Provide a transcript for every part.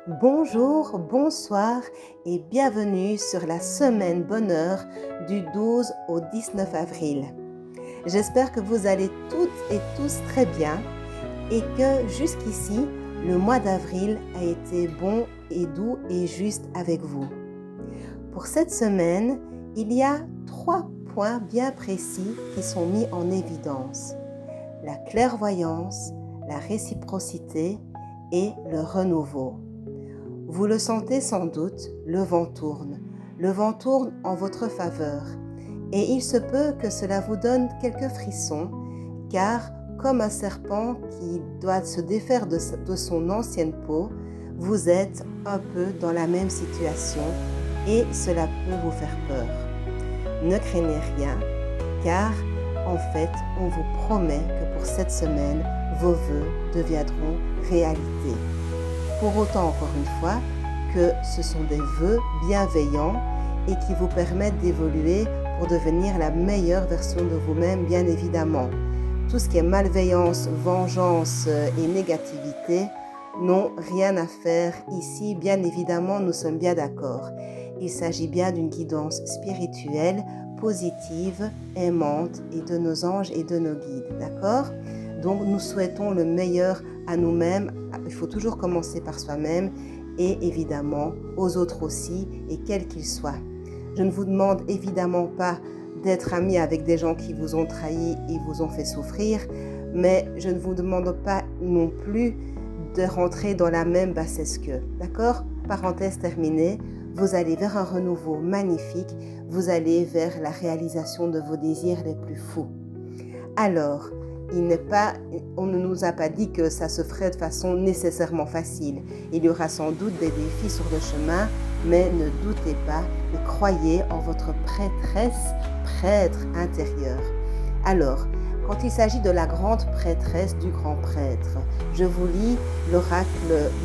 Bonjour, bonsoir et bienvenue sur la semaine bonheur du 12 au 19 avril. J'espère que vous allez toutes et tous très bien et que jusqu'ici, le mois d'avril a été bon et doux et juste avec vous. Pour cette semaine, il y a 3 points bien précis qui sont mis en évidence. La clairvoyance, la réciprocité et le renouveau. Vous le sentez sans doute, le vent tourne. Le vent tourne en votre faveur. Et il se peut que cela vous donne quelques frissons, car comme un serpent qui doit se défaire de son ancienne peau, vous êtes un peu dans la même situation et cela peut vous faire peur. Ne craignez rien, car en fait, on vous promet que pour cette semaine, vos vœux deviendront réalité. Pour autant, encore une fois, que ce sont des vœux bienveillants et qui vous permettent d'évoluer pour devenir la meilleure version de vous-même, bien évidemment. Tout ce qui est malveillance, vengeance et négativité n'ont rien à faire ici. Bien évidemment, nous sommes bien d'accord. Il s'agit bien d'une guidance spirituelle, positive, aimante et de nos anges et de nos guides. D'accord ? Donc, nous souhaitons le meilleur à nous-mêmes. Il faut toujours commencer par soi-même et évidemment aux autres aussi et quels qu'ils soient. Je ne vous demande évidemment pas d'être amis avec des gens qui vous ont trahi et vous ont fait souffrir, mais je ne vous demande pas non plus de rentrer dans la même bassesse qu'eux. D'accord ? Parenthèse terminée, vous allez vers un renouveau magnifique, vous allez vers la réalisation de vos désirs les plus fous. Alors, on ne nous a pas dit que ça se ferait de façon nécessairement facile. Il y aura sans doute des défis sur le chemin, mais ne doutez pas et croyez en votre prêtre intérieur. Alors, quand il s'agit de la grande prêtresse du grand prêtre, je vous lis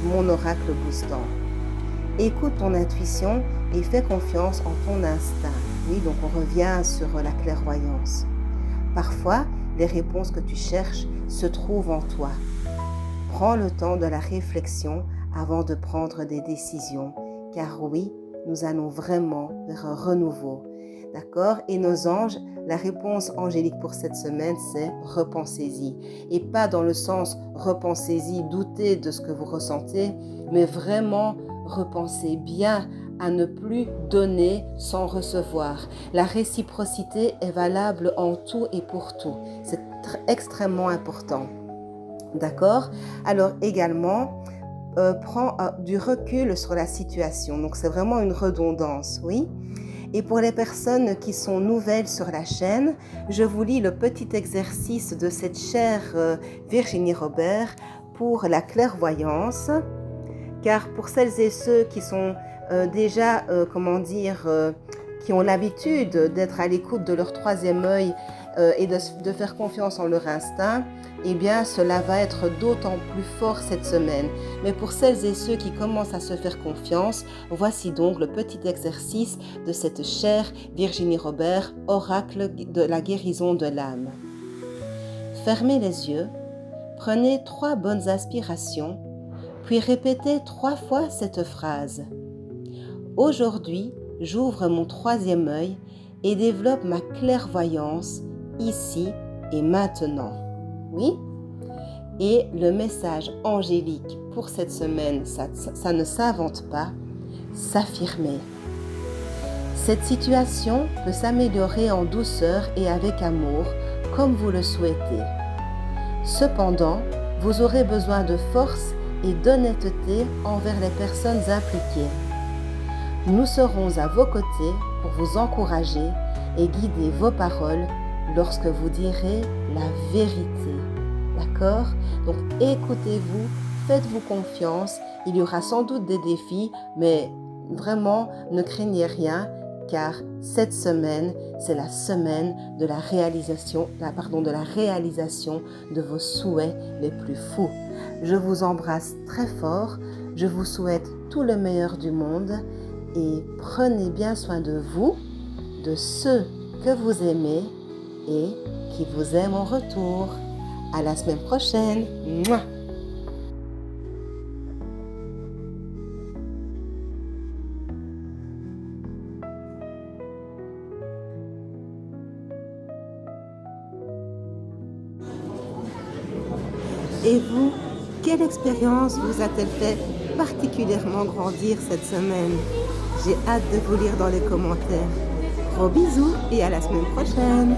mon oracle boostant. Écoute ton intuition et fais confiance en ton instinct. Oui, donc on revient sur la clairvoyance. Parfois, les réponses que tu cherches se trouvent en toi. Prends le temps de la réflexion avant de prendre des décisions, car oui, nous allons vraiment vers un renouveau. D'accord ? Et nos anges, la réponse angélique pour cette semaine, c'est repensez-y. Et pas dans le sens repensez-y, doutez de ce que vous ressentez, mais vraiment repensez bien à ne plus donner sans recevoir. La réciprocité est valable en tout et pour tout. C'est extrêmement important. D'accord ? Alors également, prends du recul sur la situation. Donc c'est vraiment une redondance, oui ? Et pour les personnes qui sont nouvelles sur la chaîne, je vous lis le petit exercice de cette chère Virginie Robert pour la clairvoyance. Car pour celles et ceux qui sont déjà, qui ont l'habitude d'être à l'écoute de leur troisième œil et de faire confiance en leur instinct, eh bien cela va être d'autant plus fort cette semaine. Mais pour celles et ceux qui commencent à se faire confiance, voici donc le petit exercice de cette chère Virginie Robert, oracle de la guérison de l'âme. Fermez les yeux, prenez 3 bonnes aspirations, puis répétez 3 fois cette phrase. Aujourd'hui, j'ouvre mon troisième œil et développe ma clairvoyance ici et maintenant. Oui ? Et le message angélique pour cette semaine, ça ne s'invente pas, s'affirmer. Cette situation peut s'améliorer en douceur et avec amour, comme vous le souhaitez. Cependant, vous aurez besoin de force et d'honnêteté envers les personnes impliquées. Nous serons à vos côtés pour vous encourager et guider vos paroles lorsque vous direz la vérité. D'accord ? Donc écoutez-vous, faites-vous confiance. Il y aura sans doute des défis, mais vraiment ne craignez rien, car cette semaine, c'est la semaine de la réalisation de vos souhaits les plus fous. Je vous embrasse très fort, je vous souhaite tout le meilleur du monde et prenez bien soin de vous, de ceux que vous aimez et qui vous aiment en retour. À la semaine prochaine. Mouah. Et vous, quelle expérience vous a-t-elle fait particulièrement grandir cette semaine? J'ai hâte de vous lire dans les commentaires. Gros bisous et à la semaine prochaine!